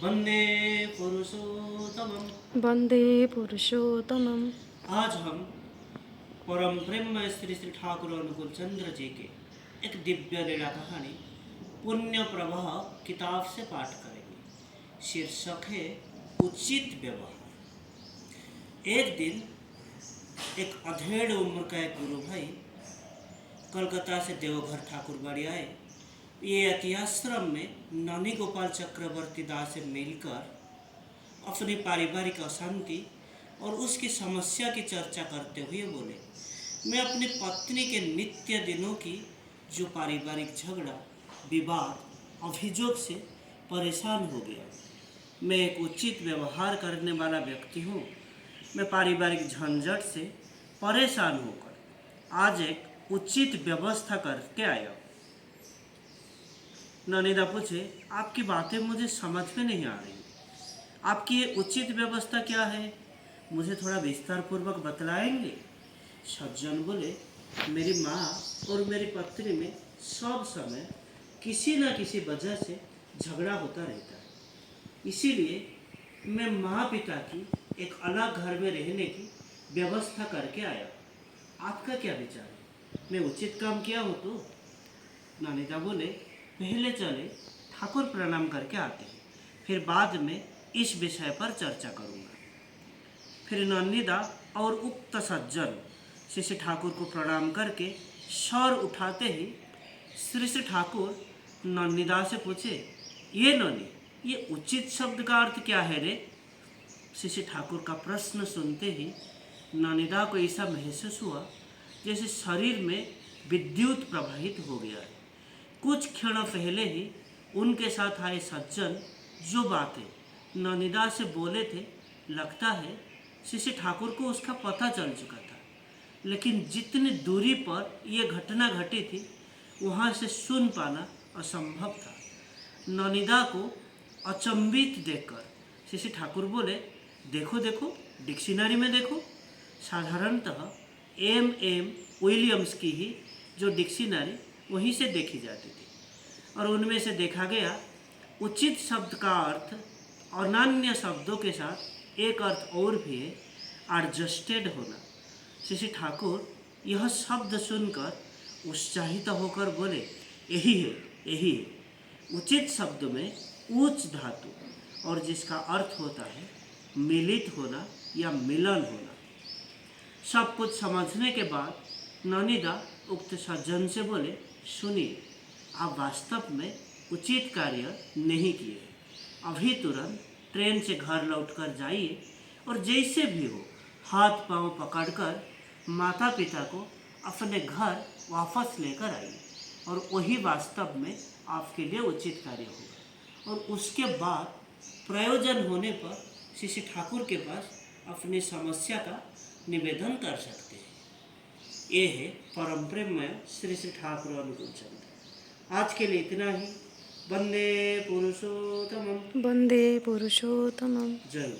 वंदे पुरुषोत्तमम्। वंदे पुरुषोत्तमम्। आज हम परम ब्रह्म श्री श्री ठाकुर अनुकूल चंद्र जी के एक दिव्य लीला कहानी पुण्य प्रवाह किताब से पाठ करेंगे। शीर्षक है उचित व्यवहार। एक दिन एक अधेड़ उम्र का एक गुरु भाई कलकत्ता से देवघर ठाकुरबाड़ी आए। ये अतिआश्रम में ननी गोपाल चक्रवर्ती दास से मिलकर अपनी पारिवारिक अशांति और उसकी समस्या की चर्चा करते हुए बोले, मैं अपनी पत्नी के नित्य दिनों की जो पारिवारिक झगड़ा, विवाद, अभियोग से परेशान हो गया। मैं एक उचित व्यवहार करने वाला व्यक्ति हूँ। मैं पारिवारिक झंझट से परेशान होकर आज एक उचित व्यवस्था करके आया। ननिदा पूछे, आपकी बातें मुझे समझ में नहीं आ रही। आपकी ये उचित व्यवस्था क्या है, मुझे थोड़ा विस्तार पूर्वक बतलाएंगे? सज्जन बोले, मेरी माँ और मेरी पत्नी में सब समय किसी न किसी वजह से झगड़ा होता रहता है। इसीलिए मैं माँ पिता की एक अलग घर में रहने की व्यवस्था करके आया। आपका क्या विचार है? मैं उचित काम किया हूँ तो? ननिदा बोले, पहले चले ठाकुर प्रणाम करके आते हैं, फिर बाद में इस विषय पर चर्चा करूँगा। फिर ननिदा और उक्त सज्जन श्री ठाकुर को प्रणाम करके सर उठाते ही श्री श्री ठाकुर ननिदा से पूछे, ये ननी, ये उचित शब्द का अर्थ क्या है रे? श्री ठाकुर का प्रश्न सुनते ही ननिदा को ऐसा महसूस हुआ जैसे शरीर में विद्युत प्रवाहित हो गया है। कुछ क्षण पहले ही उनके साथ आए सज्जन जो बातें ननिदा से बोले थे, लगता है श्री ठाकुर को उसका पता चल चुका था। लेकिन जितनी दूरी पर यह घटना घटी थी, वहाँ से सुन पाना असंभव था। ननिदा को अचंभित देखकर श्री ठाकुर बोले, देखो देखो, डिक्शनरी में देखो। साधारणतः एम विलियम्स की ही जो डिक्शनरी वहीं से देखी जाती थी, और उनमें से देखा गया उचित शब्द का अर्थ अनन्य शब्दों के साथ एक अर्थ और भी है, एडजस्टेड होना। श्री ठाकुर यह शब्द सुनकर उत्साहित होकर बोले, यही है, यही है। उचित शब्द में उच्च धातु और जिसका अर्थ होता है मिलित होना या मिलन होना। सब कुछ समझने के बाद ननिदा उक्त सज्जन से बोले, सुनिए, आप वास्तव में उचित कार्य नहीं किए। अभी तुरंत ट्रेन से घर लौटकर जाइए और जैसे भी हो हाथ पांव पकड़कर माता पिता को अपने घर वापस लेकर आइए, और वही वास्तव में आपके लिए उचित कार्य होगा। और उसके बाद प्रयोजन होने पर श्री ठाकुर के पास अपनी समस्या का निवेदन कर सकते हैं। ये है परम प्रेममय श्री श्री ठाकुर अनुकूल चंद्र। आज के लिए इतना ही। वंदे पुरुषोत्तमम्। वंदे पुरुषोत्तमम्। जय।